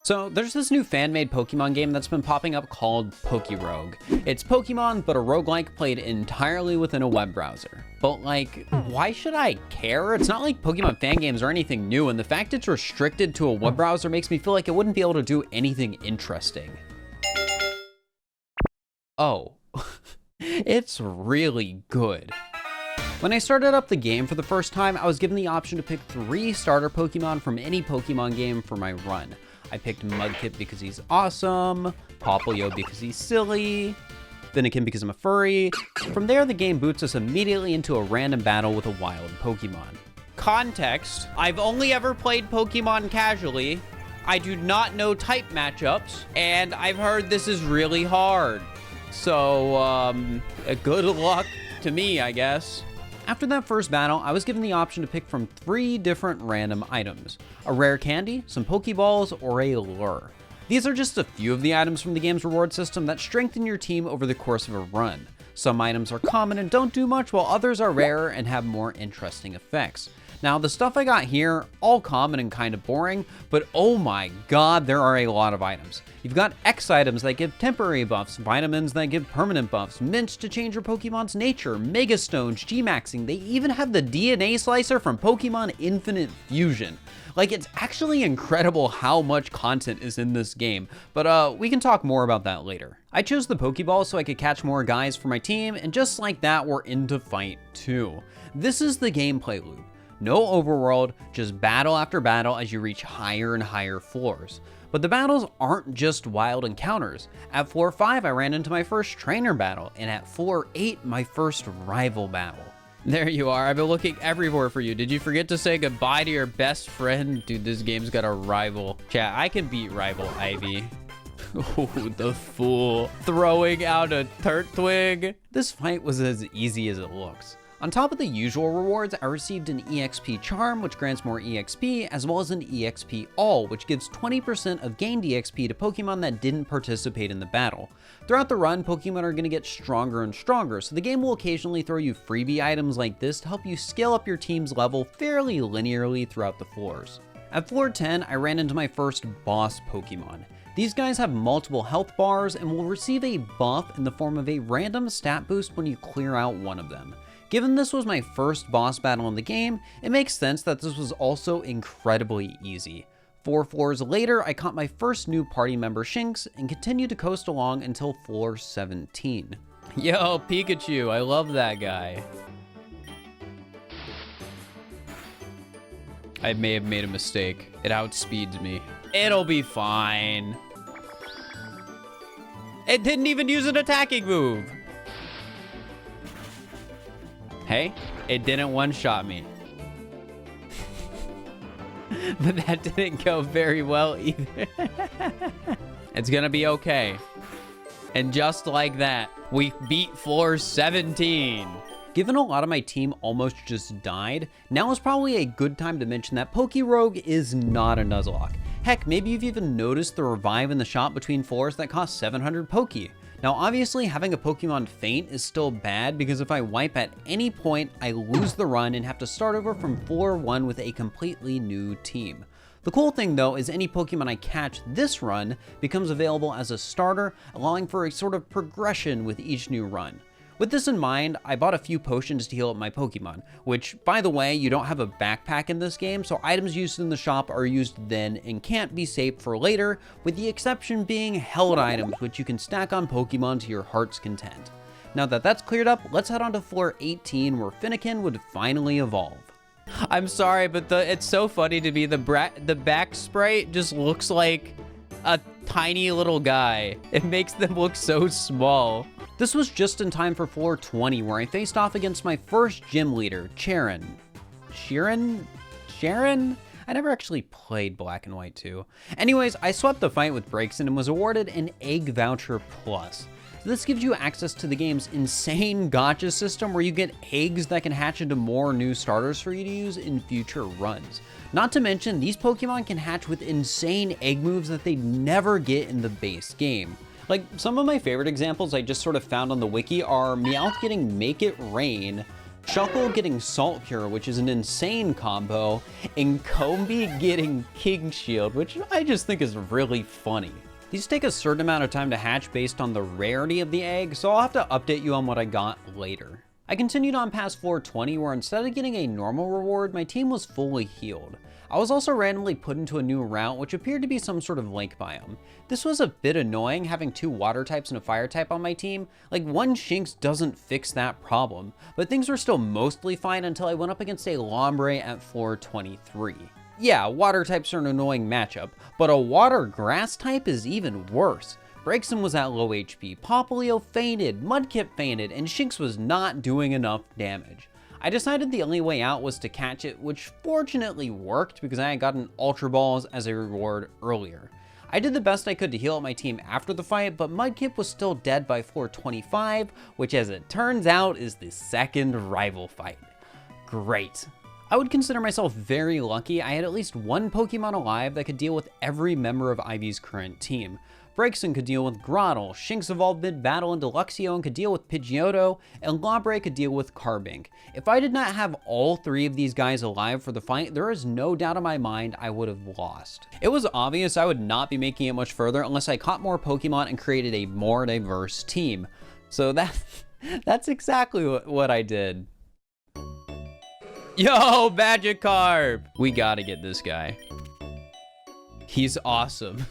So there's this new fan-made Pokemon game that's been popping up called PokeRogue. It's Pokemon, but a roguelike played entirely within a web browser. But like, why should I care? It's not like Pokemon fan games are anything new, and the fact it's restricted to a web browser makes me feel like it wouldn't be able to do anything interesting. Oh, it's really good. When I started up the game for the first time, I was given the option to pick 3 starter Pokemon from any Pokemon game for my run. I picked Mudkip because he's awesome, Popplio because he's silly, Finnegan because I'm a furry. From there, the game boots us immediately into a random battle with a wild Pokemon. Context: I've only ever played Pokemon casually. I do not know type matchups, and I've heard this is really hard. So, good luck to me, I guess. After that first battle, I was given the option to pick from 3 different random items: a rare candy, some Pokeballs, or a lure. These are just a few of the items from the game's reward system that strengthen your team over the course of a run. Some items are common and don't do much, while others are rarer and have more interesting effects. Now, the stuff I got here, all common and kind of boring, but oh my god, there are a lot of items. You've got X items that give temporary buffs, vitamins that give permanent buffs, mints to change your Pokemon's nature, Mega Stones, G-Maxing, they even have the DNA Slicer from Pokemon Infinite Fusion. Like, it's actually incredible how much content is in this game, but we can talk more about that later. I chose the Pokeball so I could catch more guys for my team, and just like that, we're into Fight 2. This is the gameplay loop. No overworld, just battle after battle as you reach higher and higher floors. But the battles aren't just wild encounters. At floor 5, I ran into my first trainer battle, and at floor 8, my first rival battle. There you are, I've been looking everywhere for you. Did you forget to say goodbye to your best friend? Dude, this game's got a rival. Chat, I can beat rival Ivy. Oh, the fool. Throwing out a Turtwig. This fight was as easy as it looks. On top of the usual rewards, I received an EXP Charm, which grants more EXP, as well as an EXP All, which gives 20% of gained EXP to Pokemon that didn't participate in the battle. Throughout the run, Pokemon are going to get stronger and stronger, so the game will occasionally throw you freebie items like this to help you scale up your team's level fairly linearly throughout the floors. At floor 10, I ran into my first boss Pokemon. These guys have multiple health bars and will receive a buff in the form of a random stat boost when you clear out one of them. Given this was my first boss battle in the game, it makes sense that this was also incredibly easy. 4 floors later, I caught my first new party member Shinx and continued to coast along until floor 17. Yo, Pikachu, I love that guy. I may have made a mistake. It outspeeds me. It'll be fine. It didn't even use an attacking move. Hey, it didn't one-shot me. But that didn't go very well either. It's gonna be okay. And just like that, we beat floor 17. Given a lot of my team almost just died, now is probably a good time to mention that PokeRogue is not a Nuzlocke. Heck, maybe you've even noticed the revive in the shop between floors that cost 700 Poke. Now, obviously, having a Pokemon faint is still bad because if I wipe at any point, I lose the run and have to start over from floor 1 with a completely new team. The cool thing, though, is any Pokemon I catch this run becomes available as a starter, allowing for a sort of progression with each new run. With this in mind, I bought a few potions to heal up my Pokemon, which, by the way, you don't have a backpack in this game, so items used in the shop are used then and can't be saved for later, with the exception being held items, which you can stack on Pokemon to your heart's content. Now that that's cleared up, let's head on to floor 18, where Finnegan would finally evolve. I'm sorry, but it's so funny to me. The back sprite just looks like a tiny little guy. It makes them look so small. This was just in time for floor 20, where I faced off against my first gym leader, Sharon? I never actually played Black and White 2. Anyways, I swept the fight with Braixen and was awarded an Egg Voucher Plus. So this gives you access to the game's insane gacha system where you get eggs that can hatch into more new starters for you to use in future runs. Not to mention, these Pokemon can hatch with insane egg moves that they never get in the base game. Like, some of my favorite examples I just sort of found on the wiki are Meowth getting Make It Rain, Shuckle getting Salt Cure, which is an insane combo, and Combi getting King Shield, which I just think is really funny. These take a certain amount of time to hatch based on the rarity of the egg, so I'll have to update you on what I got later. I continued on past floor 20, where instead of getting a normal reward, my team was fully healed. I was also randomly put into a new route, which appeared to be some sort of lake biome. This was a bit annoying, having 2 water types and a fire type on my team. Like, 1 Shinx doesn't fix that problem, but things were still mostly fine until I went up against a Lombre at floor 23. Yeah, water types are an annoying matchup, but a water grass type is even worse. Braixen was at low HP, Popplio fainted, Mudkip fainted, and Shinx was not doing enough damage. I decided the only way out was to catch it, which fortunately worked because I had gotten Ultra Balls as a reward earlier. I did the best I could to heal up my team after the fight, but Mudkip was still dead by floor 25, which as it turns out is the second rival fight. Great. I would consider myself very lucky. I had at least 1 Pokemon alive that could deal with every member of Ivy's current team. Braixen could deal with Grottle, Shinx evolved mid-battle into Luxio could deal with Pidgeotto, and Lombre could deal with Carbink. If I did not have all 3 of these guys alive for the fight, there is no doubt in my mind I would have lost. It was obvious I would not be making it much further unless I caught more Pokemon and created a more diverse team. So that's exactly what I did. Yo, Magikarp! We gotta get this guy. He's awesome.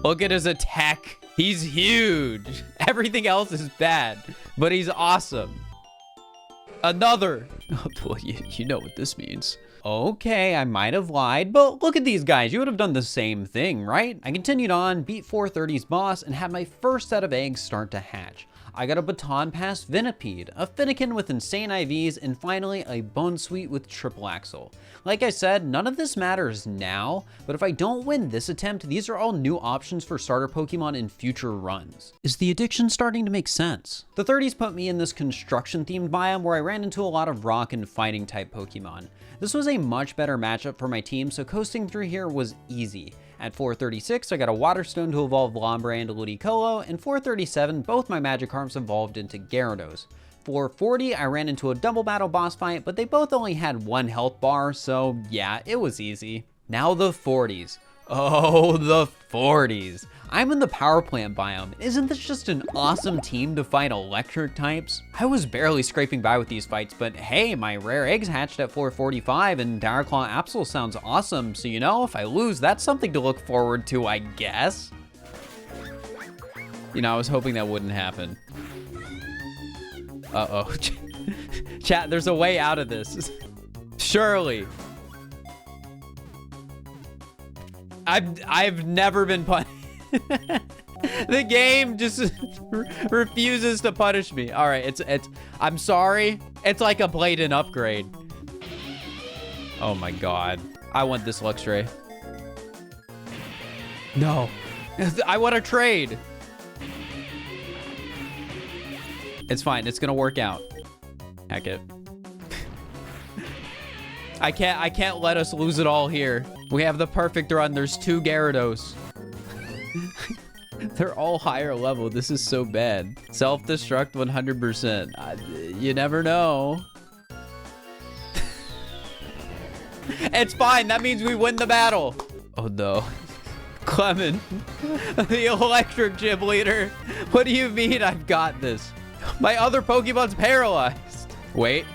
Look at his attack. He's huge. Everything else is bad, but he's awesome. Another. Oh, well, you know what this means. Okay, I might have lied, but look at these guys. You would have done the same thing, right? I continued on, beat 430's boss, and had my first set of eggs start to hatch. I got a baton past Venipede, a Finnegan with insane IVs, and finally a Bounsweet with triple axle. Like I said, none of this matters now, but if I don't win this attempt, these are all new options for starter Pokemon in future runs. Is the addiction starting to make sense? The 30s put me in this construction-themed biome where I ran into a lot of rock and fighting type Pokemon. This was a much better matchup for my team, so coasting through here was easy. At 436, I got a Water Stone to evolve Lombre into Ludicolo, and 437, both my Magikarps evolved into Gyarados. 440, I ran into a double battle boss fight, but they both only had 1 health bar, so yeah, it was easy. Now the 40s. Oh, the 40s. I'm in the power plant biome. Isn't this just an awesome team to fight electric types? I was barely scraping by with these fights, but hey, my rare eggs hatched at 445 and Diraclaw Absol sounds awesome, so you know, if I lose, that's something to look forward to, I guess. You know, I was hoping that wouldn't happen. Uh-oh. Chat, there's a way out of this. Surely. I've never been punished. The game just refuses to punish me. All right, I'm sorry. It's like a blatant upgrade. Oh my God. I want this Luxray. No. I want to trade. It's fine. It's gonna work out. Heck it. I can't let us lose it all here. We have the perfect run. There's 2 Gyarados. They're all higher level. This is so bad. Self-destruct 100%. You never know. It's fine. That means we win the battle. Oh no. Clement, the electric gym leader. What do you mean I've got this? My other Pokemon's paralyzed. Wait.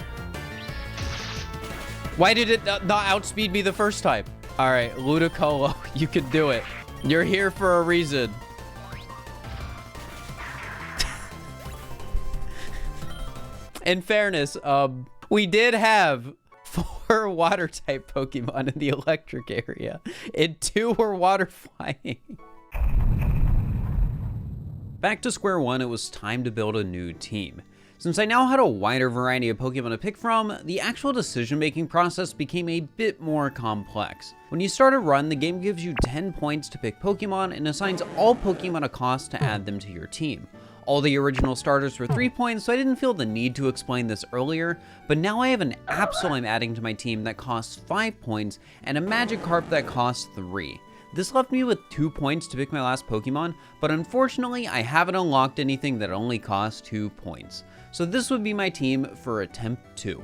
Why did it not outspeed me the first time? All right, Ludicolo, you can do it. You're here for a reason. In fairness, we did have 4 water type Pokemon in the electric area, and 2 were water flying. Back to square one, it was time to build a new team. Since I now had a wider variety of Pokemon to pick from, the actual decision-making process became a bit more complex. When you start a run, the game gives you 10 points to pick Pokemon and assigns all Pokemon a cost to add them to your team. All the original starters were 3 points, so I didn't feel the need to explain this earlier, but now I have an Absol I'm adding to my team that costs 5 points and a Magikarp that costs 3. This left me with 2 points to pick my last Pokemon, but unfortunately I haven't unlocked anything that only costs 2 points. So this would be my team for attempt 2.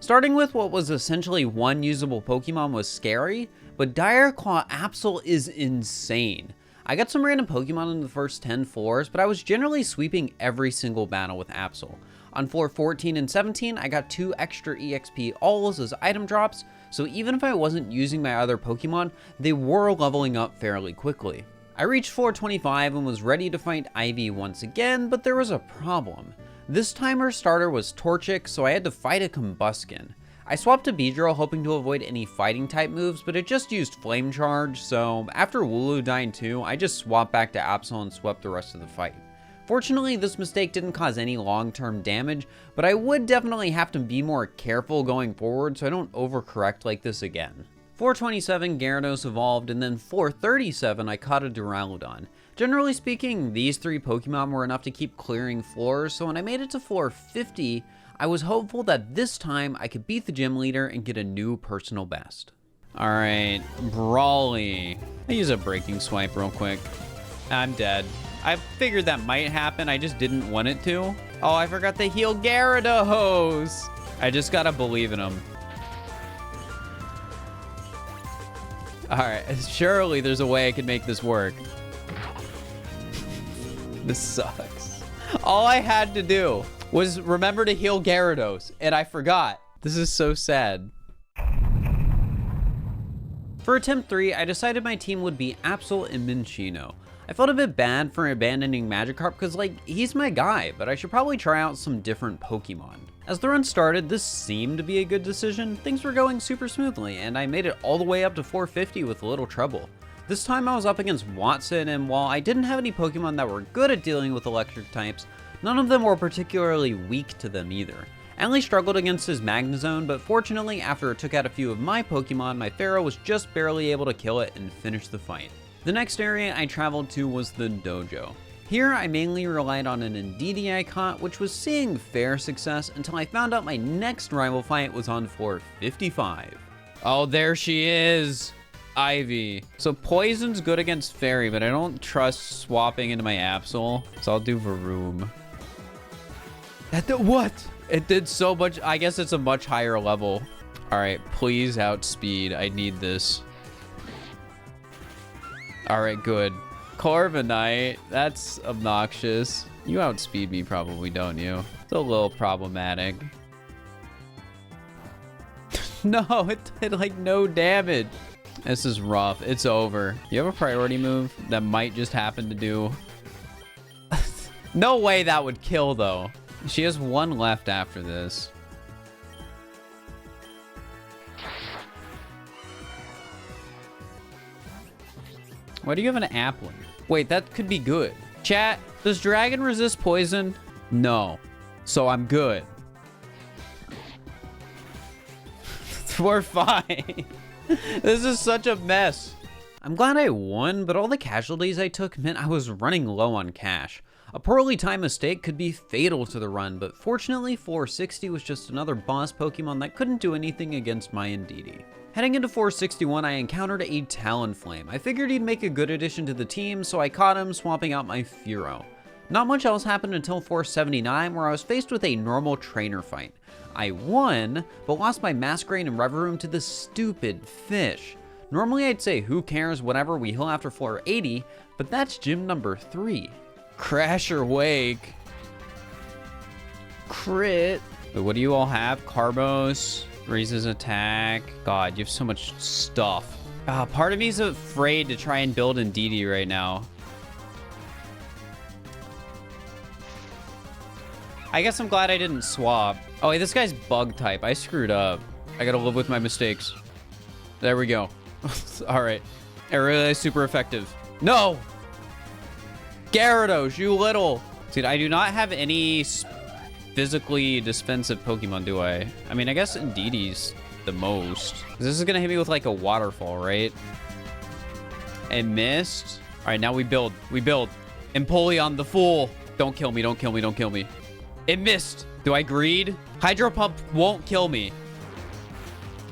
Starting with what was essentially one usable Pokemon was scary, but Dire Claw Absol is insane. I got some random Pokemon in the first 10 floors, but I was generally sweeping every single battle with Absol. On floor 14 and 17, I got 2 extra EXP alls as item drops, so even if I wasn't using my other Pokemon, they were leveling up fairly quickly. I reached floor 25 and was ready to fight Ivy once again, but there was a problem. This time her starter was Torchic, so I had to fight a Combuskin. I swapped to Beedrill hoping to avoid any fighting type moves, but it just used Flame Charge, so after Wooloo died too, I just swapped back to Absol and swept the rest of the fight. Fortunately, this mistake didn't cause any long-term damage, but I would definitely have to be more careful going forward so I don't overcorrect like this again. 427, Gyarados evolved, and then 437, I caught a Duraludon. Generally speaking, these 3 Pokemon were enough to keep clearing floors, so when I made it to floor 50, I was hopeful that this time I could beat the gym leader and get a new personal best. Alright, Brawly. I use a Breaking Swipe real quick. I'm dead. I figured that might happen, I just didn't want it to. Oh, I forgot to heal Gyarados! I just gotta believe in him. Alright, surely there's a way I can make this work. This sucks. All I had to do was remember to heal Gyarados, and I forgot. This is so sad. For attempt 3, I decided my team would be Absol and Minccino. I felt a bit bad for abandoning Magikarp because, like, he's my guy, but I should probably try out some different Pokemon. As the run started, this seemed to be a good decision. Things were going super smoothly, and I made it all the way up to 450 with little trouble. This time I was up against Watson, and while I didn't have any Pokemon that were good at dealing with electric types, none of them were particularly weak to them either. I only struggled against his Magnezone, but fortunately after it took out a few of my Pokemon, my Pharaoh was just barely able to kill it and finish the fight. The next area I traveled to was the dojo. Here I mainly relied on an Indeedee I caught, which was seeing fair success until I found out my next rival fight was on floor 55. Oh, there she is! Ivy. So Poison's good against Fairy, but I don't trust swapping into my Absol, so I'll do Varoom. What? It did so much. I guess it's a much higher level. All right, please outspeed. I need this. All right, good. Corviknight, that's obnoxious. You outspeed me probably, don't you? It's a little problematic. No, it did like no damage. This is rough. It's over. You have a priority move that might just happen to do. No way that would kill though. She has 1 left after this. Why do you have an Applin? Wait, that could be good. Chat, does Dragon resist poison? No. So I'm good. We're fine. This is such a mess. I'm glad I won, but all the casualties I took meant I was running low on cash. A poorly timed mistake could be fatal to the run, but fortunately 460 was just another boss Pokemon that couldn't do anything against my Indeedee. Heading into 461, I encountered a Talonflame. I figured he'd make a good addition to the team, so I caught him, swapping out my Furo. Not much else happened until 479, where I was faced with a normal trainer fight. I won, but lost my Masquerain and Reverum to this stupid fish. Normally I'd say who cares, whatever, we heal after floor 80, but that's gym number 3. Crasher Wake. Crit. Wait, what do you all have? Carbos. Raises attack. God, you have so much stuff. Part of me is afraid to try and build Indeedee right now. I guess I'm glad I didn't swap. Oh, wait, this guy's bug type. I screwed up. I gotta live with my mistakes. There we go. All right. Aerial is super effective. No! Gyarados, you little. Dude, I do not have any physically defensive Pokemon, do I? I mean, I guess Indeedee's the most. This is gonna hit me with like a waterfall, right? It missed. All right, now we build. We build. Empoleon the fool. Don't kill me, don't kill me, don't kill me. It missed. Do I greed? Hydro Pump won't kill me.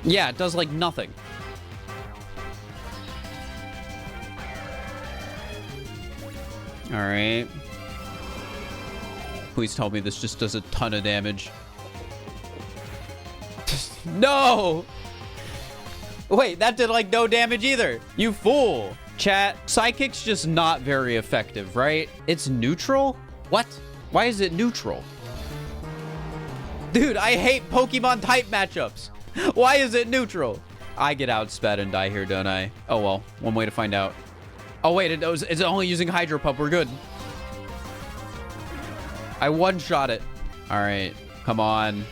Yeah, it does like nothing. All right. Please tell me this just does a ton of damage. No! Wait, that did like no damage either. You fool. Chat, Psychic's just not very effective, right? It's neutral? What? Why is it neutral? Dude, I hate Pokemon type matchups. Why is it neutral? I get outsped and die here, don't I? Oh, well, one way to find out. Oh, wait, it's only using Hydro Pump. We're good. I one-shot it. All right, come on.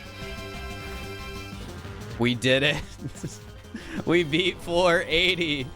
We did it. We beat floor 80.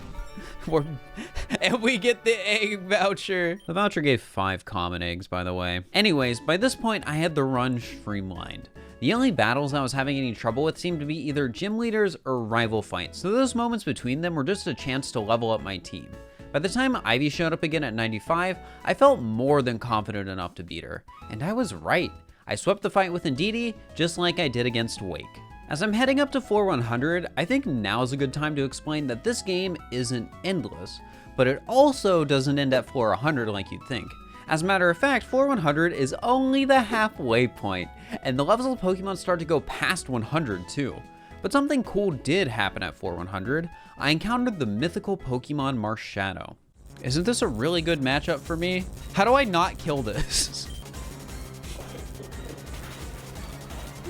And we get the egg voucher. The voucher gave 5 common eggs, by the way. Anyways, by this point, I had the run streamlined. The only battles I was having any trouble with seemed to be either gym leaders or rival fights, so those moments between them were just a chance to level up my team. By the time Ivy showed up again at 95, I felt more than confident enough to beat her. And I was right. I swept the fight with Indeedee, just like I did against Wake. As I'm heading up to floor 100, I think now's a good time to explain that this game isn't endless, but it also doesn't end at floor 100 like you'd think. As a matter of fact, floor 100 is only the halfway point, and the levels of Pokemon start to go past 100 too. But something cool did happen at floor 100. I encountered the mythical Pokemon Marshadow. Isn't this a really good matchup for me? How do I not kill this?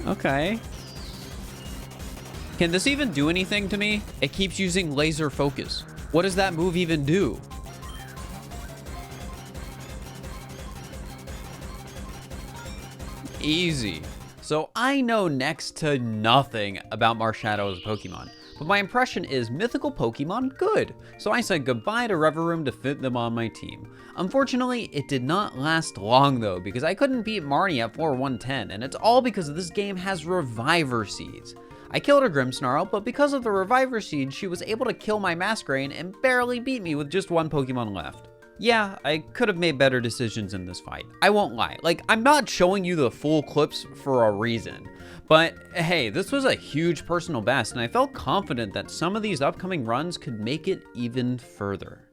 Okay. Can this even do anything to me? It keeps using laser focus. What does that move even do? Easy. So I know next to nothing about Marshadow as a Pokemon, but my impression is mythical Pokemon good. So I said goodbye to Reverum to fit them on my team. Unfortunately, it did not last long though, because I couldn't beat Marnie at floor 110, and it's all because this game has Reviver Seeds. I killed a Grimmsnarl, but because of the Reviver Seed, she was able to kill my Masquerain and barely beat me with just one Pokemon left. Yeah, I could have made better decisions in this fight. I won't lie. Like, I'm not showing you the full clips for a reason. But hey, this was a huge personal best, and I felt confident that some of these upcoming runs could make it even further.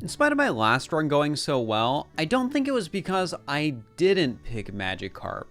In spite of my last run going so well, I don't think it was because I didn't pick Magikarp.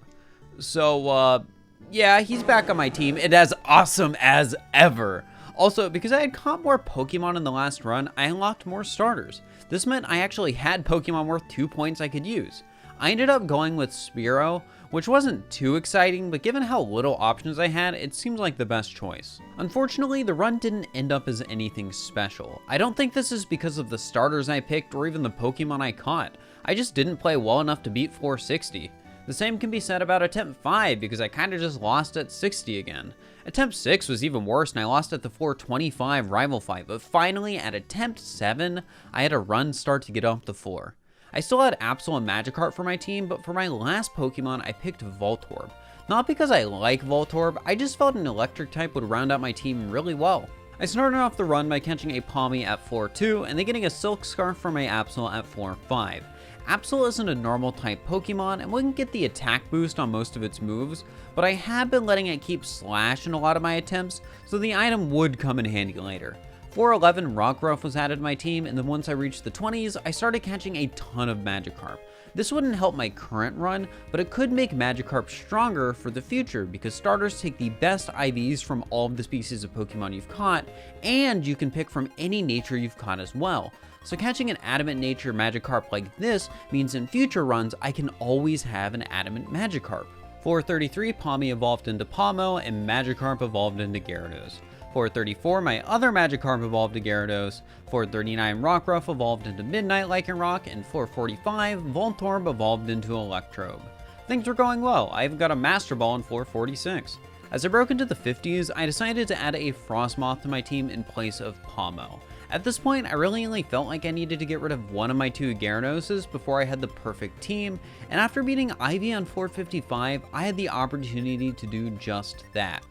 So, yeah, he's back on my team and as awesome as ever. Also, because I had caught more Pokemon in the last run, I unlocked more starters. This meant I actually had Pokemon worth 2 points I could use. I ended up going with Spearow, which wasn't too exciting, but given how little options I had, it seemed like the best choice. Unfortunately, the run didn't end up as anything special. I don't think this is because of the starters I picked or even the Pokemon I caught. I just didn't play well enough to beat floor 60. The same can be said about attempt 5 because I kinda just lost at 60 again. Attempt 6 was even worse and I lost at the floor 25 rival fight, but finally at attempt 7, I had a run start to get off the floor. I still had Absol and Magikarp for my team, but for my last Pokemon, I picked Voltorb. Not because I like Voltorb, I just felt an electric type would round out my team really well. I started off the run by catching a Palmy at floor 2 and then getting a Silk Scarf for my Absol at floor 5. Absol isn't a normal type Pokemon and wouldn't get the attack boost on most of its moves, but I have been letting it keep Slash in a lot of my attempts, so the item would come in handy later. Floor 11 Rockruff was added to my team, and then once I reached the 20s, I started catching a ton of Magikarp. This wouldn't help my current run, but it could make Magikarp stronger for the future because starters take the best IVs from all of the species of Pokemon you've caught, and you can pick from any nature you've caught as well. So catching an Adamant Nature Magikarp like this means in future runs, I can always have an Adamant Magikarp. Floor 33, Palmy evolved into Palmo, and Magikarp evolved into Gyarados. Floor 34, my other Magikarp evolved to Gyarados. Floor 39, Rockruff evolved into Midnight Lycanroc, and floor 45, Voltorb evolved into Electrode. Things were going well. I even got a Master Ball in floor 46. As I broke into the 50s, I decided to add a Frostmoth to my team in place of Palmo. At this point, I really only felt like I needed to get rid of one of my 2 Gyaradoses before I had the perfect team, and after beating Ivy on floor 55, I had the opportunity to do just that.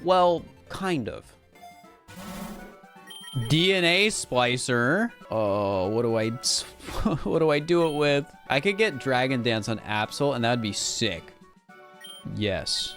Well, kind of. DNA Splicer. Oh, what do I do it with? I could get Dragon Dance on Absol, and that'd be sick. Yes.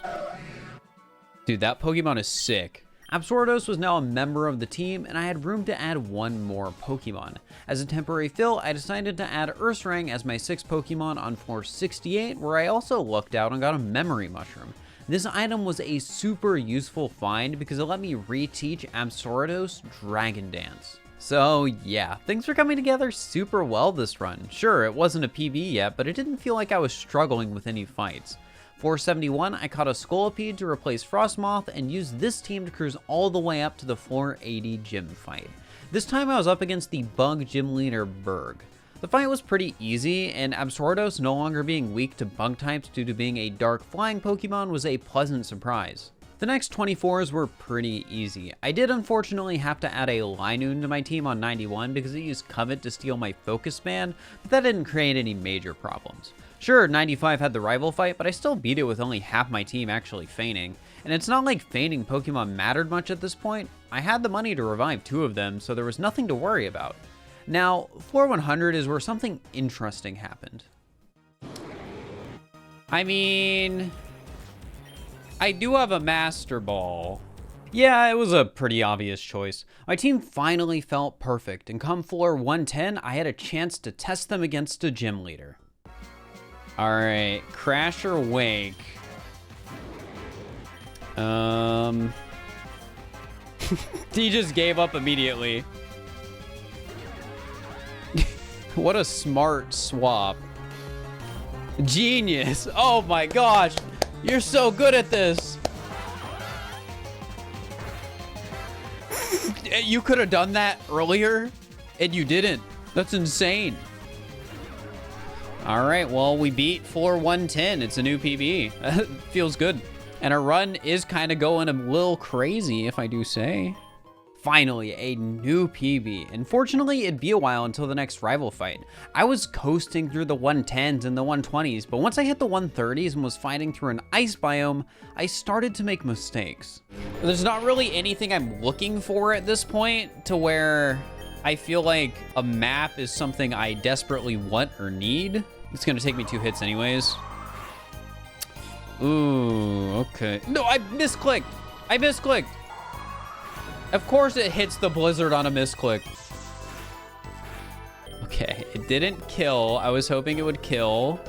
Dude, that Pokemon is sick. Absordos was now a member of the team, and I had room to add one more Pokemon. As a temporary fill, I decided to add Ursaring as my 6th Pokemon on floor 68, where I also lucked out and got a Memory Mushroom. This item was a super useful find because it let me reteach Absordos Dragon Dance. So yeah, things were coming together super well this run. Sure, it wasn't a PB yet, but it didn't feel like I was struggling with any fights. 471, I caught a Scolipede to replace Frostmoth and used this team to cruise all the way up to the floor 80 gym fight. This time I was up against the bug gym leader Berg. The fight was pretty easy, and Absordos no longer being weak to bug types due to being a dark flying Pokemon was a pleasant surprise. The next 24s were pretty easy. I did unfortunately have to add a Linoon to my team on 91 because it used Covet to steal my Focus Band, but that didn't create any major problems. Sure, 95 had the rival fight, but I still beat it with only half my team actually feigning. And it's not like feigning Pokemon mattered much at this point. I had the money to revive 2 of them, so there was nothing to worry about. Now, floor 100 is where something interesting happened. I mean, I do have a Master Ball. Yeah, it was a pretty obvious choice. My team finally felt perfect, and come floor 110, I had a chance to test them against a gym leader. Alright, Crash or Wake. He just gave up immediately. What a smart swap. Genius. Oh my gosh. You're so good at this. You could have done that earlier, and you didn't. That's insane. All right, well, we beat floor 110. It's a new PB. Feels good. And our run is kind of going a little crazy, if I do say. Finally, a new PB. Unfortunately, it'd be a while until the next rival fight. I was coasting through the 110s and the 120s, but once I hit the 130s and was fighting through an ice biome, I started to make mistakes. There's not really anything I'm looking for at this point to where I feel like a map is something I desperately want or need. It's gonna take me 2 hits anyways. Ooh, okay. No, I misclicked. I misclicked. Of course it hits the blizzard on a misclick. Okay, it didn't kill. I was hoping it would kill.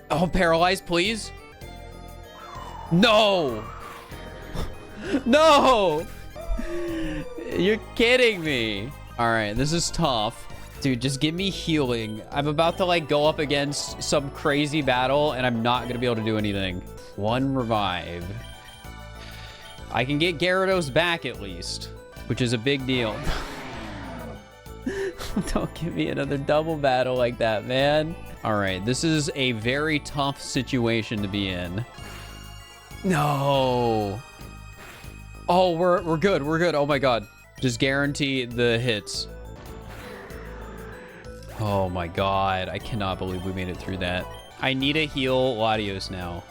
Oh, paralyzed, please. No. No. You're kidding me. All right, this is tough. Dude, just give me healing. I'm about to like go up against some crazy battle and I'm not gonna be able to do anything. 1 revive. I can get Gyarados back at least, which is a big deal. Don't give me another double battle like that, man. All right, this is a very tough situation to be in. No. Oh, we're good. We're good. Oh my God. Just guarantee the hits. Oh my God. I cannot believe we made it through that. I need a heal Latios now.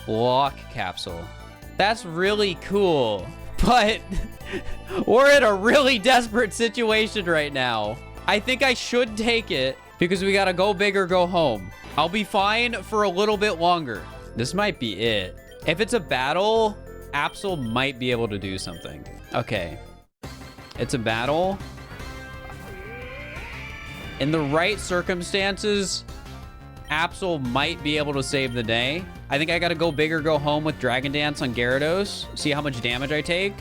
Lock capsule. That's really cool, but we're in a really desperate situation right now. I think I should take it because we gotta go big or go home. I'll be fine for a little bit longer. This might be it. If it's a battle, Absol might be able to do something. Okay, it's a battle. In the right circumstances, Absol might be able to save the day. I think I gotta go big or go home with Dragon Dance on Gyarados. See how much damage I take.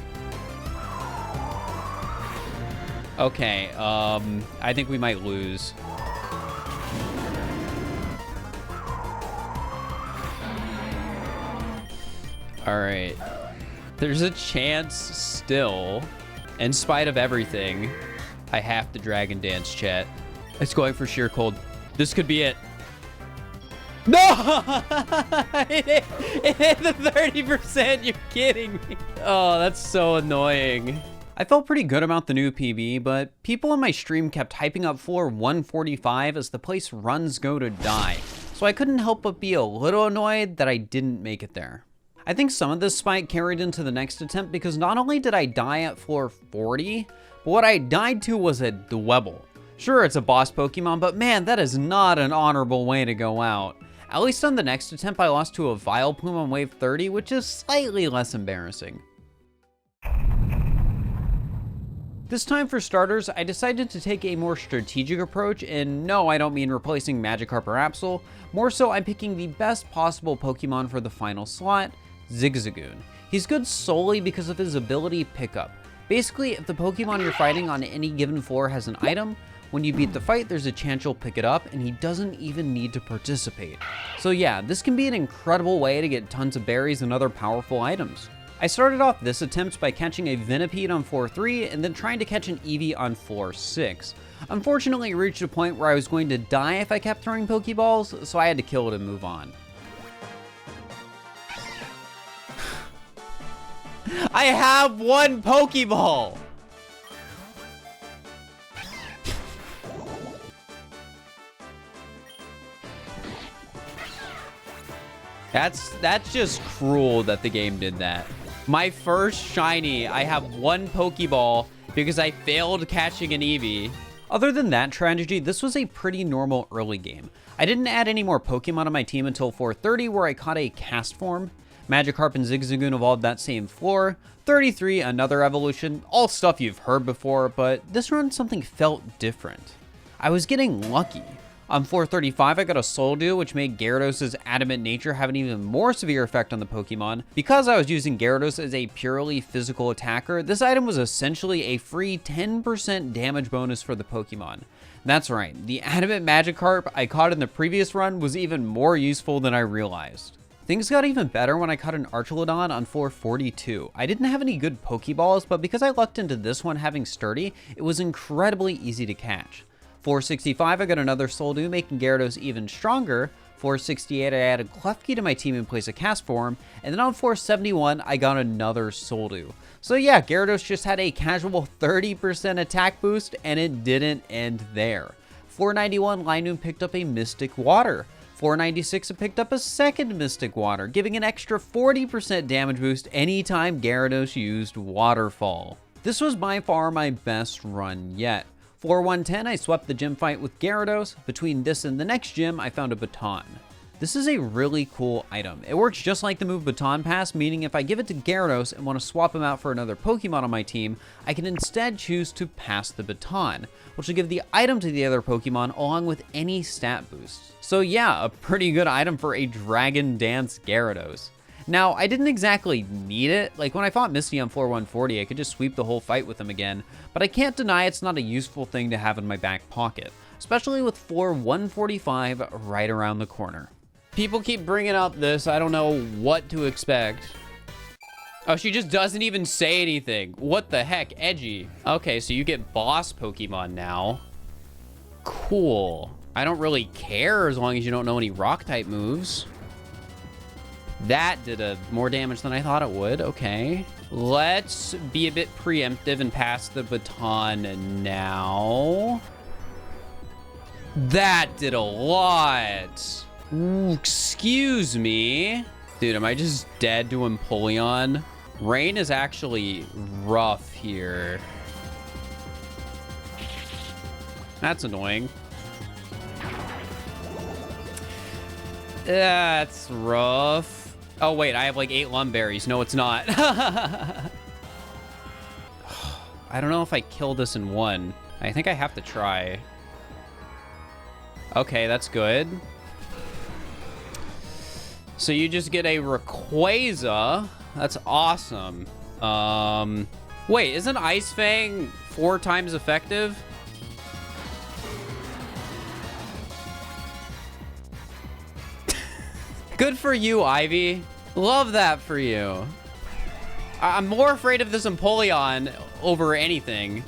Okay, I think we might lose. All right. There's a chance still, in spite of everything, I have to Dragon Dance, chat. It's going for sheer cold. This could be it. No! It hit the 30%. You're kidding me. Oh, that's so annoying. I felt pretty good about the new PB, but people in my stream kept hyping up floor 145 as the place runs go to die. So I couldn't help but be a little annoyed that I didn't make it there. I think some of this spike carried into the next attempt because not only did I die at floor 40, but what I died to was a Dwebble. Sure, it's a boss Pokemon, but man, that is not an honorable way to go out. At least on the next attempt, I lost to a Vileplume on wave 30, which is slightly less embarrassing. This time for starters, I decided to take a more strategic approach, and no, I don't mean replacing Magikarp or Absol. More so, I'm picking the best possible Pokemon for the final slot, Zigzagoon. He's good solely because of his ability pickup. Basically, if the Pokemon you're fighting on any given floor has an item, when you beat the fight, there's a chance you'll pick it up, and he doesn't even need to participate. So yeah, this can be an incredible way to get tons of berries and other powerful items. I started off this attempt by catching a Venipede on floor 3 and then trying to catch an Eevee on floor 6. Unfortunately, it reached a point where I was going to die if I kept throwing Pokeballs, so I had to kill it and move on. I have one Pokeball! That's just cruel that the game did that. My first shiny, I have one Pokeball because I failed catching an Eevee. Other than that tragedy, this was a pretty normal early game. I didn't add any more Pokemon on my team until 430, where I caught a Cast Form. Magikarp and Zigzagoon evolved that same floor. 33, another evolution. All stuff you've heard before, but this run something felt different. I was getting lucky. On floor 35, I got a Soldew, which made Gyarados' adamant nature have an even more severe effect on the Pokemon. Because I was using Gyarados as a purely physical attacker, this item was essentially a free 10% damage bonus for the Pokemon. That's right, the adamant Magikarp I caught in the previous run was even more useful than I realized. Things got even better when I caught an Archelodon on floor 42. I didn't have any good Pokeballs, but because I lucked into this one having Sturdy, it was incredibly easy to catch. 465, I got another Soldew, making Gyarados even stronger. 468, I added Klefki to my team in place of Cast Form. And then on 471, I got another Soldew. So yeah, Gyarados just had a casual 30% attack boost, and it didn't end there. 491, Linoone picked up a Mystic Water. 496, it picked up a second Mystic Water, giving an extra 40% damage boost anytime Gyarados used Waterfall. This was by far my best run yet. 4110, I swept the gym fight with Gyarados. Between this and the next gym, I found a Baton. This is a really cool item. It works just like the move Baton Pass, meaning if I give it to Gyarados and want to swap him out for another Pokemon on my team, I can instead choose to pass the baton, which will give the item to the other Pokemon along with any stat boosts. So yeah, a pretty good item for a Dragon Dance Gyarados. Now, I didn't exactly need it. Like, when I fought Misty on floor 140, I could just sweep the whole fight with him again, but I can't deny it's not a useful thing to have in my back pocket, especially with floor 145 right around the corner. People keep bringing up this. I don't know what to expect. Oh, she just doesn't even say anything. What the heck? Edgy. Okay, so you get boss Pokemon now. Cool. I don't really care as long as you don't know any rock-type moves. That did more damage than I thought it would. Okay. Let's be a bit preemptive and pass the baton now. That did a lot. Ooh, excuse me. Dude, am I just dead to Empoleon? Rain is actually rough here. That's annoying. That's rough. Oh, wait, I have like 8 Lumberries. No, it's not. I don't know if I kill this in one. I think I have to try. Okay, that's good. So you just get a Rayquaza. That's awesome. Wait, isn't Ice Fang 4 times effective? Good for you, Ivy. Love that for you. I'm more afraid of this Empoleon over anything.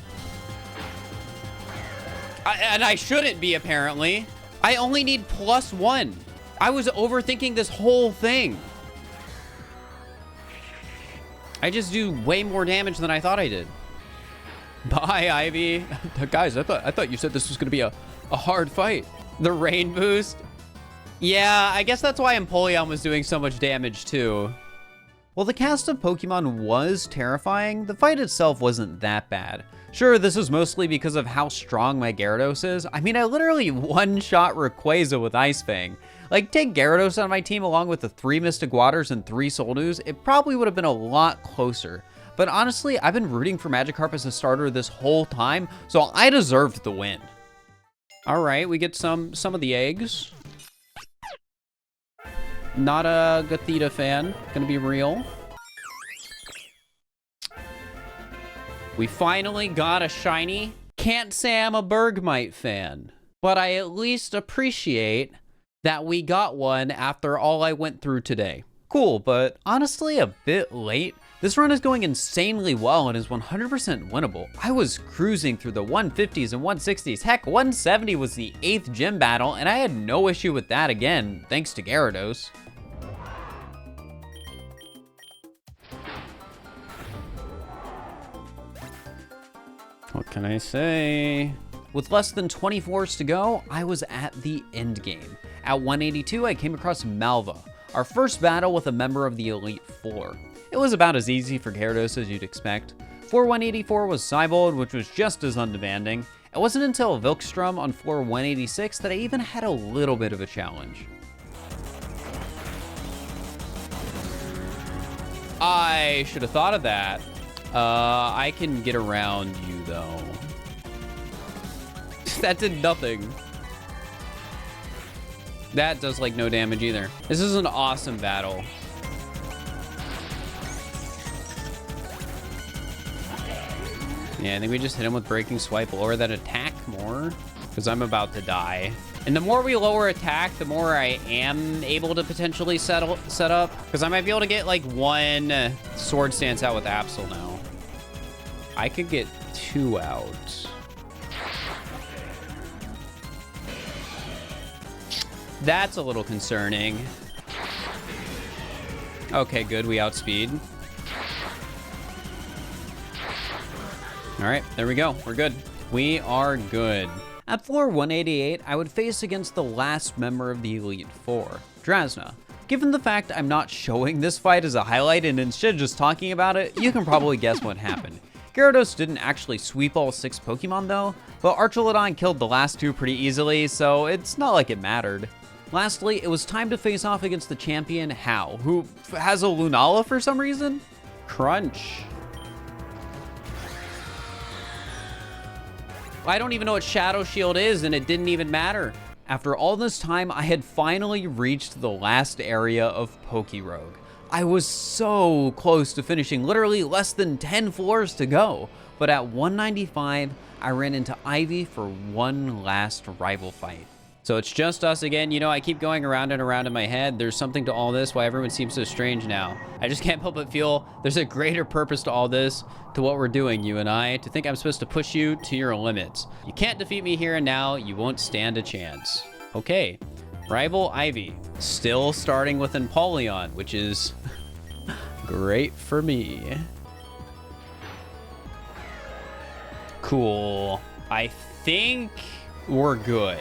And I shouldn't be, apparently. I only need +1. I was overthinking this whole thing. I just do way more damage than I thought I did. Bye, Ivy. Guys, I thought you said this was going to be a hard fight. The rain boost. Yeah, I guess that's why Empoleon was doing so much damage too. While the cast of Pokemon was terrifying, the fight itself wasn't that bad. Sure, this is mostly because of how strong my Gyarados is. I mean, I literally one-shot Rayquaza with Ice Fang. Like, take Gyarados on my team along with the 3 Mystic Waters and 3 Soldews, it probably would have been a lot closer. But honestly, I've been rooting for Magikarp as a starter this whole time, so I deserved the win. All right, we get some of the eggs. Not a Gothita fan, gonna be real. We finally got a shiny. Can't say I'm a Bergmite fan, but I at least appreciate that we got one after all I went through today. Cool, but honestly a bit late. This run is going insanely well and is 100% winnable. I was cruising through the 150s and 160s. Heck, 170 was the 8th gym battle, and I had no issue with that again, thanks to Gyarados. What can I say? With less than 24s to go, I was at the end game. At 182, I came across Malva, our first battle with a member of the Elite Four. It was about as easy for Gyarados as you'd expect. Floor 184 was Cybold, which was just as undemanding. It wasn't until Vilkstrom on floor 186 that I even had a little bit of a challenge. I should have thought of that. I can get around you, though. That did nothing. That does, like, no damage either. This is an awesome battle. Yeah, I think we just hit him with Breaking Swipe, lower that attack more, because I'm about to die. And the more we lower attack, the more I am able to potentially set up, because I might be able to get, like, one Sword Stance out with Absol now. I could get 2 out. That's a little concerning. Okay, good. We outspeed. All right, there we go. We're good. We are good. At floor 188, I would face against the last member of the Elite Four, Drasna. Given the fact I'm not showing this fight as a highlight and instead just talking about it, you can probably guess what happened. Gyarados didn't actually sweep all 6 Pokemon though, but Archelodon killed the last 2 pretty easily, so it's not like it mattered. Lastly, it was time to face off against the champion, Hao, who has a Lunala for some reason? Crunch. I don't even know what Shadow Shield is, and it didn't even matter. After all this time, I had finally reached the last area of PokeRogue. I was so close to finishing, literally less than 10 floors to go. But at 195, I ran into Ivy for one last rival fight. So it's just us again. You know, I keep going around and around in my head. There's something to all this, why everyone seems so strange now. I just can't help but feel there's a greater purpose to all this, to what we're doing, you and I, to think I'm supposed to push you to your limits. You can't defeat me here and now. You won't stand a chance. Okay, rival Ivy. Still starting with Empoleon, which is great for me. Cool. I think we're good.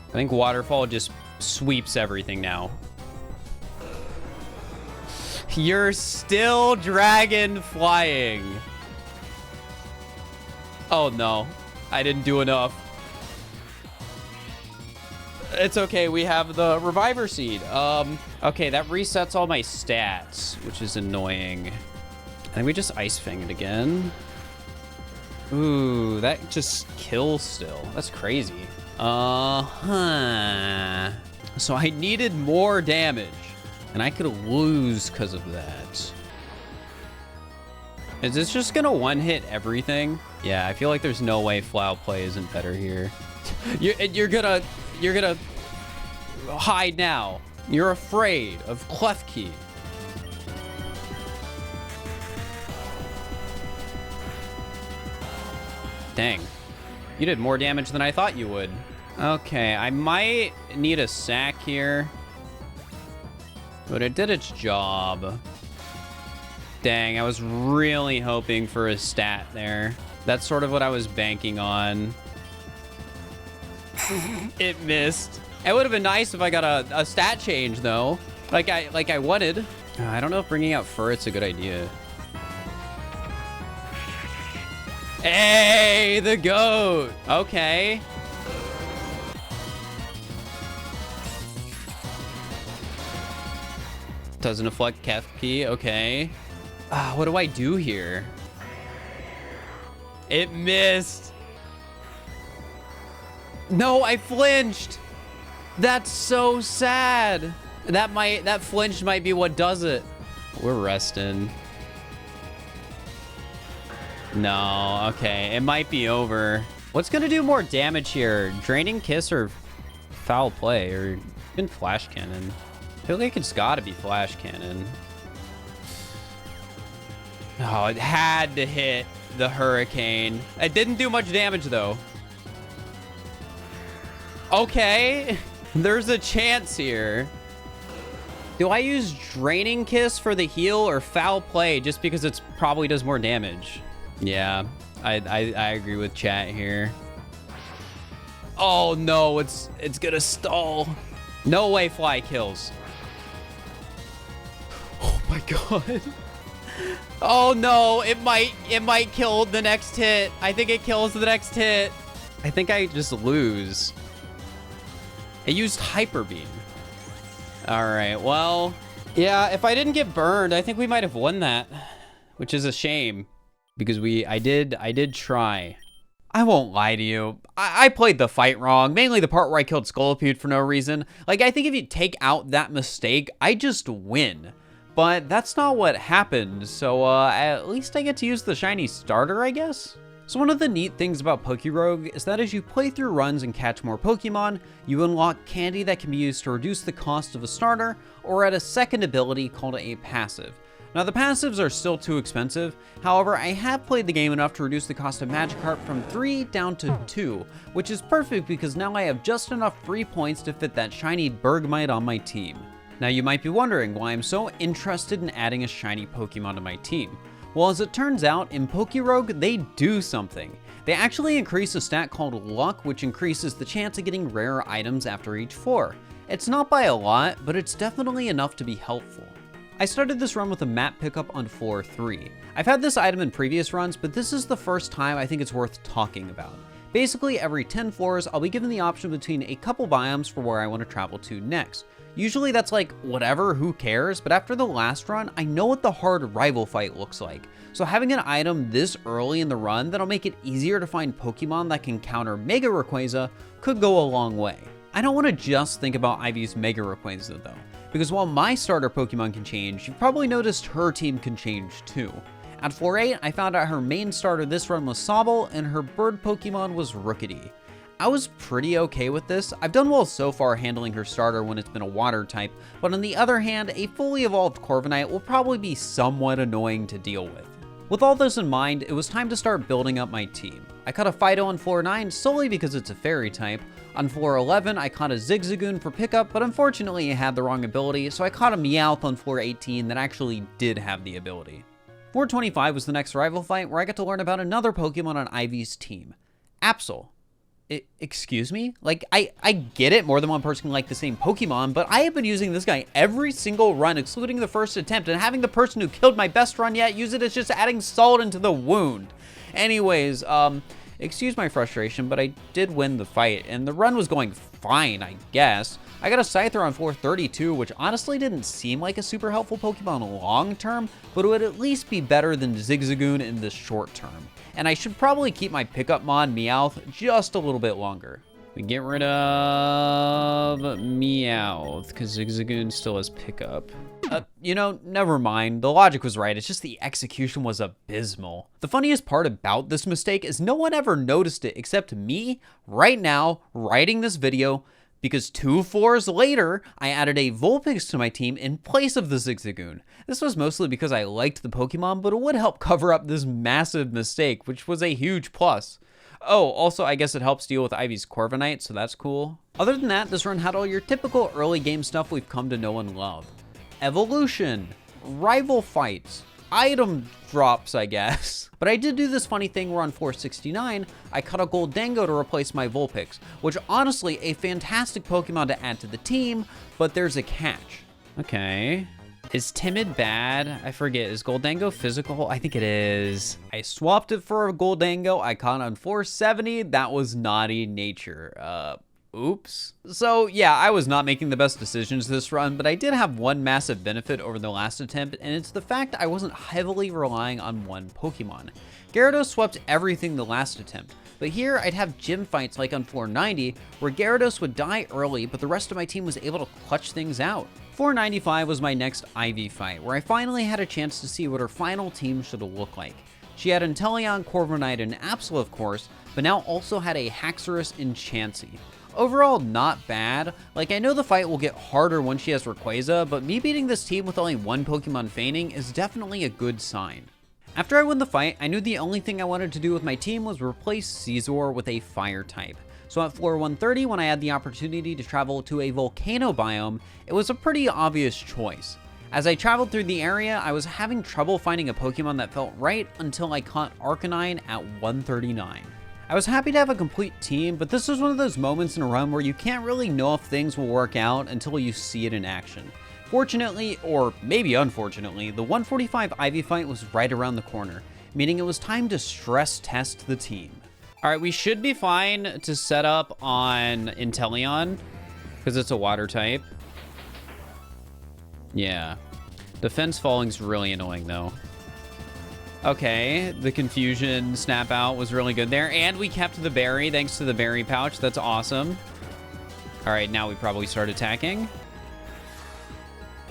I think Waterfall just sweeps everything now. You're still dragon flying. Oh no, I didn't do enough. It's okay, we have the Reviver Seed. Okay, that resets all my stats, which is annoying. I think we just Ice Fang it again. Ooh, that just kills still. That's crazy. Uh-huh. So I needed more damage, and I could lose because of that. Is this just gonna one-hit everything? Yeah, I feel like there's no way Flow Play isn't better here. You're gonna hide now. You're afraid of Klefki. Dang. You did more damage than I thought you would. Okay, I might need a sack here. But it did its job. Dang, I was really hoping for a stat there. That's sort of what I was banking on. It missed. It would have been nice if I got a stat change, though. Like I wanted. I don't know if bringing out Furret's a good idea. Hey, the goat. Okay. Doesn't deflect Kefki. Okay. What do I do here? It missed. No, I flinched. That's so sad. That flinch might be what does it. We're resting. No, okay. It might be over. What's gonna do more damage here? Draining Kiss or Foul Play or even Flash Cannon? I feel like it's gotta be Flash Cannon. Oh, it had to hit the Hurricane. It didn't do much damage though. Okay, there's a chance here. Do I use Draining Kiss for the heal or Foul Play just because it's probably does more damage? Yeah, I agree with chat here. Oh no, it's gonna stall. No way Fly kills. Oh my god. Oh no, it might kill the next hit. I think it kills the next hit. I think I just lose. It used Hyper Beam. All right, well, yeah, if I didn't get burned, I think we might have won that, which is a shame because I did try. I won't lie to you. I played the fight wrong, mainly the part where I killed Scolipede for no reason. Like, I think if you take out that mistake, I just win. But that's not what happened, so at least I get to use the shiny starter, I guess? So one of the neat things about PokeRogue is that as you play through runs and catch more Pokemon, you unlock candy that can be used to reduce the cost of a starter, or add a second ability called a passive. Now the passives are still too expensive, however I have played the game enough to reduce the cost of Magikarp from 3 down to 2, which is perfect because now I have just enough free points to fit that shiny Bergmite on my team. Now you might be wondering why I'm so interested in adding a shiny Pokemon to my team. Well, as it turns out, in PokeRogue, they do something. They actually increase a stat called Luck, which increases the chance of getting rare items after each floor. It's not by a lot, but it's definitely enough to be helpful. I started this run with a map pickup on floor 3. I've had this item in previous runs, but this is the first time I think it's worth talking about. Basically, every 10 floors, I'll be given the option between a couple biomes for where I want to travel to next. Usually that's like, whatever, who cares? But after the last run, I know what the hard rival fight looks like. So having an item this early in the run that'll make it easier to find Pokemon that can counter Mega Rayquaza could go a long way. I don't want to just think about Ivy's Mega Rayquaza though, because while my starter Pokemon can change, you've probably noticed her team can change too. At floor 8, I found out her main starter this run was Sobble and her bird Pokemon was Rookidee. I was pretty okay with this. I've done well so far handling her starter when it's been a water type, but on the other hand, a fully evolved Corviknight will probably be somewhat annoying to deal with. With all this in mind, it was time to start building up my team. I caught a Fido on floor 9 solely because it's a fairy type. On floor 11, I caught a Zigzagoon for pickup, but unfortunately it had the wrong ability, so I caught a Meowth on floor 18 that actually did have the ability. Floor 25 was the next rival fight where I got to learn about another Pokemon on Ivy's team, Absol. Excuse me? Like, I get it, more than one person can like the same Pokemon, but I have been using this guy every single run, excluding the first attempt, and having the person who killed my best run yet use it as just adding salt into the wound. Anyways, excuse my frustration, but I did win the fight, and the run was going fine, I guess. I got a Scyther on floor 32, which honestly didn't seem like a super helpful Pokemon long term, but it would at least be better than Zigzagoon in the short term. And I should probably keep my pickup mod Meowth just a little bit longer. We get rid of Meowth, because Zigzagoon still has pickup. You know, never mind. The logic was right. It's just the execution was abysmal. The funniest part about this mistake is no one ever noticed it except me right now writing this video, because 2 floors later, I added a Vulpix to my team in place of the Zigzagoon. This was mostly because I liked the Pokemon, but it would help cover up this massive mistake, which was a huge plus. Oh, also, I guess it helps deal with Ivy's Corviknight, so that's cool. Other than that, this run had all your typical early game stuff we've come to know and love. Evolution, rival fights, item drops, I guess. But I did do this funny thing where on floor 69, I caught a Goldango to replace my Vulpix, which honestly, a fantastic Pokemon to add to the team, but there's a catch. Okay. Is timid bad? I forget. Is Goldango physical? I think it is. I swapped it for a Goldango. I caught on 470. That was naughty nature. Oops. So yeah, I was not making the best decisions this run, but I did have one massive benefit over the last attempt, and it's the fact I wasn't heavily relying on one Pokemon. Gyarados swept everything the last attempt, but here I'd have gym fights like on 490, where Gyarados would die early, but the rest of my team was able to clutch things out. 495 was my next Ivy fight, where I finally had a chance to see what her final team should look like. She had Inteleon, Corviknight, and Absol of course, but now also had a Haxorus and Chansey. Overall, not bad. Like, I know the fight will get harder once she has Rayquaza, but me beating this team with only one Pokemon feigning is definitely a good sign. After I won the fight, I knew the only thing I wanted to do with my team was replace Caesar with a fire type. So at floor 130, when I had the opportunity to travel to a volcano biome, it was a pretty obvious choice. As I traveled through the area, I was having trouble finding a Pokemon that felt right until I caught Arcanine at 139. I was happy to have a complete team, but this was one of those moments in a run where you can't really know if things will work out until you see it in action. Fortunately, or maybe unfortunately, the 145 Ivy fight was right around the corner, meaning it was time to stress test the team. All right, we should be fine to set up on Inteleon, because it's a water type. Yeah. Defense falling's really annoying, though. Okay, the confusion snap out was really good there. And we kept the berry thanks to the berry pouch. That's awesome. All right, now we probably start attacking.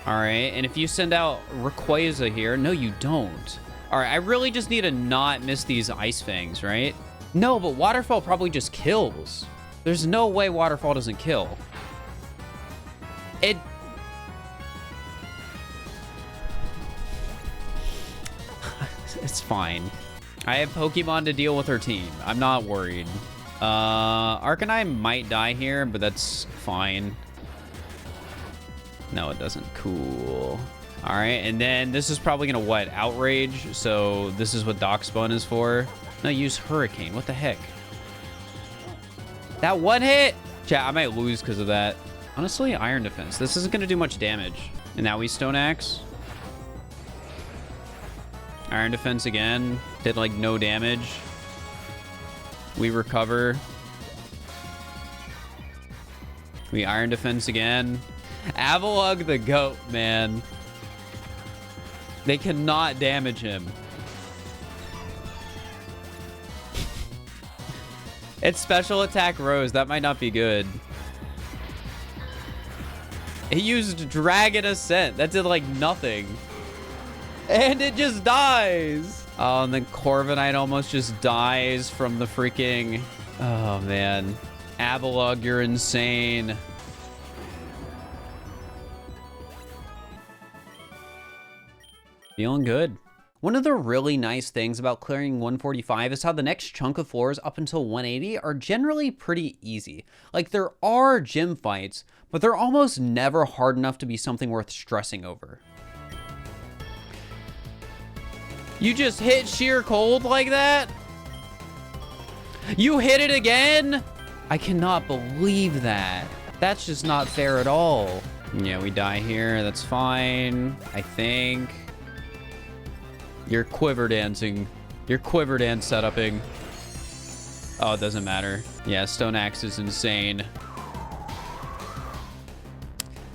All right, and if you send out Rayquaza here, no, you don't. All right, I really just need to not miss these Ice Fangs, right? No, but Waterfall probably just kills. There's no way Waterfall doesn't kill. It's fine. I have Pokemon to deal with her team. I'm not worried. Arcanine might die here, but that's fine. No, it doesn't. Cool. All right, and then this is probably gonna what? Outrage. So this is what Darkspawn is for. No, use Hurricane. What the heck? That one hit. Chat, I might lose because of that. Honestly, Iron Defense. This isn't gonna do much damage. And now we Stone Axe. Iron Defense again. Did like no damage. We recover. We Iron Defense again. Avalugg the goat, man. They cannot damage him. It's special attack Rose. That might not be good. He used Dragon Ascent. That did like nothing. And it just dies. Oh, and then Corviknight almost just dies from the freaking... Oh, man. Avalugg, you're insane. Feeling good. One of the really nice things about clearing 145 is how the next chunk of floors up until 180 are generally pretty easy. Like, there are gym fights, but they're almost never hard enough to be something worth stressing over. You just hit sheer cold like that? You hit it again? I cannot believe that. That's just not fair at all. Yeah, we die here. That's fine, I think. You're quiver dancing. You're quiver dance setuping. Oh, it doesn't matter. Yeah, Stone Axe is insane.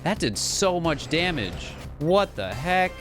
That did so much damage. What the heck?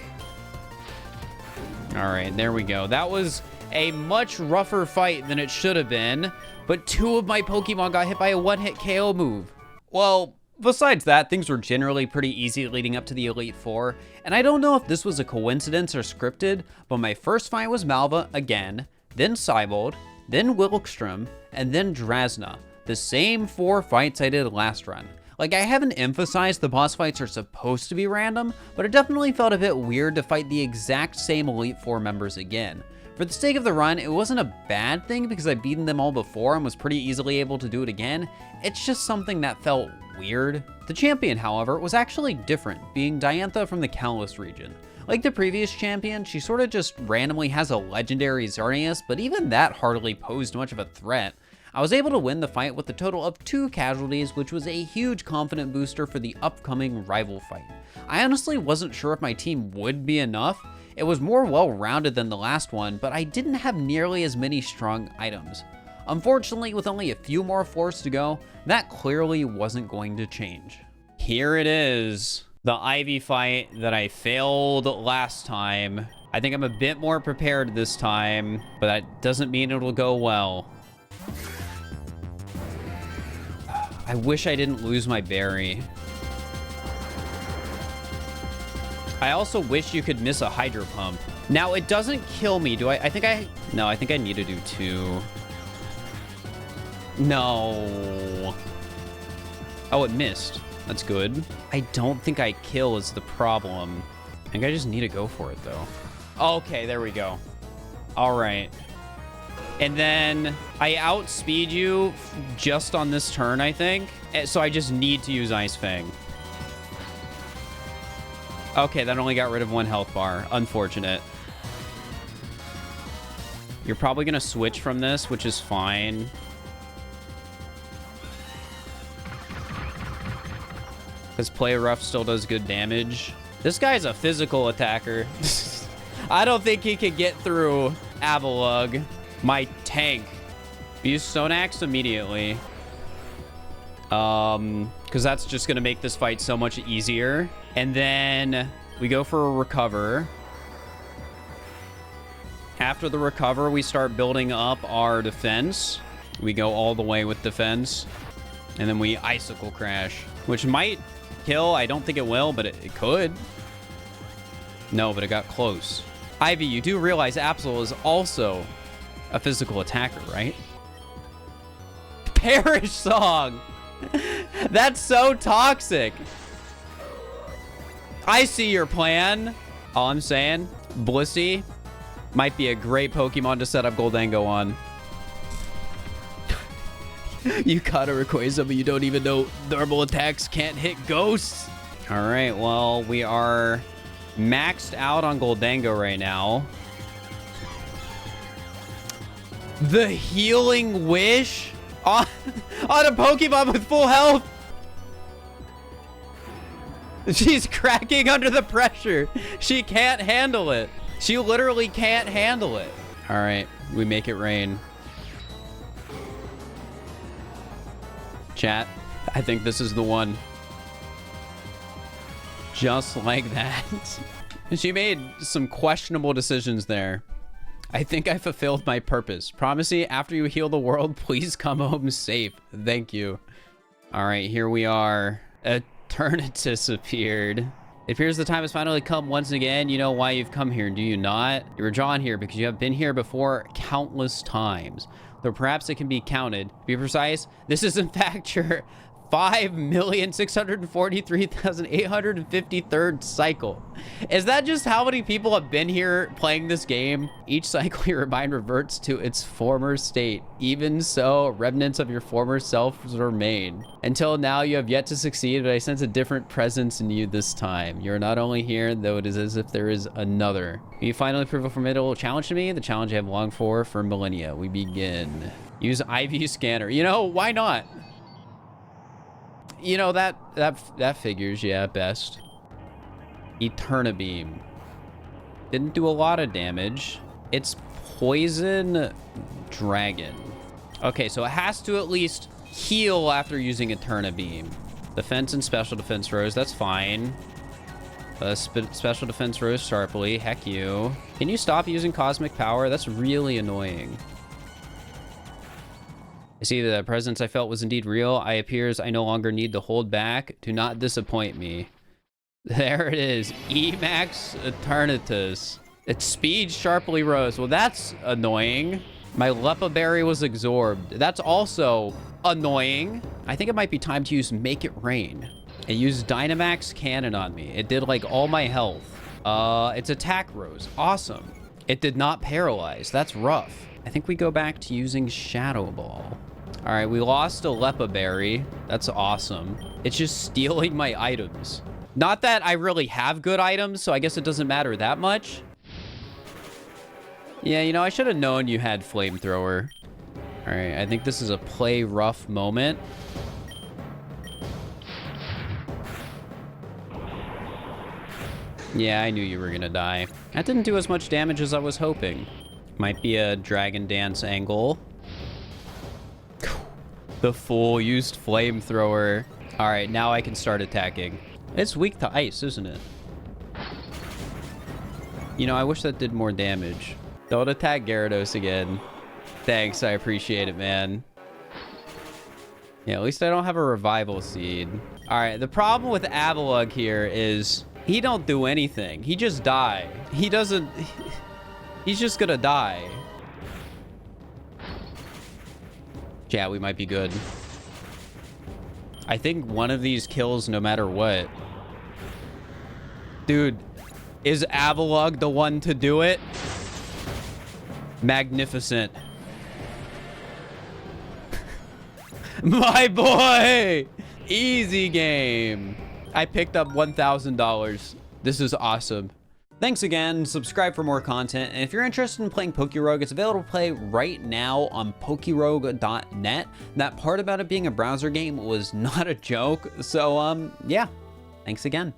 All right, there we go. That was a much rougher fight than it should have been, but two of my Pokemon got hit by a one-hit KO move. Well, besides that, things were generally pretty easy leading up to the Elite Four, and I don't know if this was a coincidence or scripted, but my first fight was Malva again, then Cybold, then Wilkstrom, and then Drasna. The same 4 fights I did last run. Like, I haven't emphasized the boss fights are supposed to be random, but it definitely felt a bit weird to fight the exact same Elite Four members again. For the sake of the run, it wasn't a bad thing because I'd beaten them all before and was pretty easily able to do it again. It's just something that felt weird. The champion, however, was actually different, being Diantha from the Kalos region. Like the previous champion, she sort of just randomly has a legendary Xerneas, but even that hardly posed much of a threat. I was able to win the fight with a total of 2 casualties, which was a huge confidence booster for the upcoming rival fight. I honestly wasn't sure if my team would be enough. It was more well-rounded than the last one, but I didn't have nearly as many strong items. Unfortunately, with only a few more floors to go, that clearly wasn't going to change. Here it is, the Ivy fight that I failed last time. I think I'm a bit more prepared this time, but that doesn't mean it'll go well. I wish I didn't lose my berry. I also wish you could miss a hydro pump. Now, it doesn't kill me. No, I think I need to do 2. No. Oh, it missed. That's good. I don't think I kill is the problem. I think I just need to go for it, though. Okay, there we go. All right. And then I outspeed you just on this turn, I think. So I just need to use Ice Fang. Okay, that only got rid of 1 health bar. Unfortunate. You're probably going to switch from this, which is fine. Because Play Rough still does good damage. This guy's a physical attacker. I don't think he could get through Avalugg, my tank. Use Stone Axe immediately. Because that's just going to make this fight so much easier. And then we go for a recover. After the recover, we start building up our defense. We go all the way with defense. And then we Icicle Crash, which might kill. I don't think it will, but it could. No, but it got close. Ivy, you do realize Absol is also a physical attacker, right? Perish Song! That's so toxic. I see your plan. All I'm saying, Blissey might be a great Pokemon to set up Goldango on. You caught a Rayquaza, but you don't even know normal attacks can't hit ghosts. All right, well, we are maxed out on Goldango right now. The Healing Wish on a Pokemon with full health. She's cracking under the pressure. She can't handle it. She literally can't handle it. All right, we make it rain. Chat, I think this is the one. Just like that. She made some questionable decisions there. I think I fulfilled my purpose. Promise me, after you heal the world, please come home safe. Thank you. All right, here we are. Eternatus appeared. It appears the time has finally come once again. You know why you've come here, do you not? You were drawn here because you have been here before countless times. Though perhaps it can be counted. To be precise, this is in fact your 5,643,853rd cycle. Is that just how many people have been here playing this game? Each cycle your mind reverts to its former state. Even so, remnants of your former selves remain. Until now, you have yet to succeed, but I sense a different presence in you this time. You are not only here, though it is as if there is another. You finally prove a formidable challenge to me, the challenge I have longed for millennia. We begin. Use IV scanner. You know, why not? You know, that figures, yeah, at best. Eternabeam. Didn't do a lot of damage. It's Poison Dragon. Okay, so it has to at least heal after using Eternabeam. Defense and special defense rose, that's fine. Special defense rose sharply, heck you. Can you stop using cosmic power? That's really annoying. I see the presence I felt was indeed real. I appears I no longer need to hold back. Do not disappoint me. There it is. Emax Eternatus. Its speed sharply rose. Well, that's annoying. My Lepa Berry was absorbed. That's also annoying. I think it might be time to use Make It Rain. It used Dynamax Cannon on me. It did like all my health. Its attack rose. Awesome. It did not paralyze. That's rough. I think we go back to using Shadow Ball. All right, we lost a Lepa Berry. That's awesome. It's just stealing my items. Not that I really have good items, so I guess it doesn't matter that much. Yeah, you know, I should have known you had Flamethrower. All right, I think this is a play rough moment. Yeah, I knew you were gonna die. That didn't do as much damage as I was hoping. Might be a dragon dance angle. The fool used flamethrower. All right, now I can start attacking. It's weak to ice, isn't it? You know, I wish that did more damage. Don't attack Gyarados again. Thanks, I appreciate it, man. Yeah, at least I don't have a revival seed. All right, the problem with Avalugg here is he don't do anything. He just die. He doesn't... He's just gonna die. Yeah, we might be good. I think one of these kills no matter what. Dude, is Avalugg the one to do it? Magnificent. My boy! Easy game. I picked up $1,000. This is awesome. Thanks again. Subscribe for more content. And if you're interested in playing PokeRogue, it's available to play right now on PokeRogue.net. That part about it being a browser game was not a joke. So, yeah. Thanks again.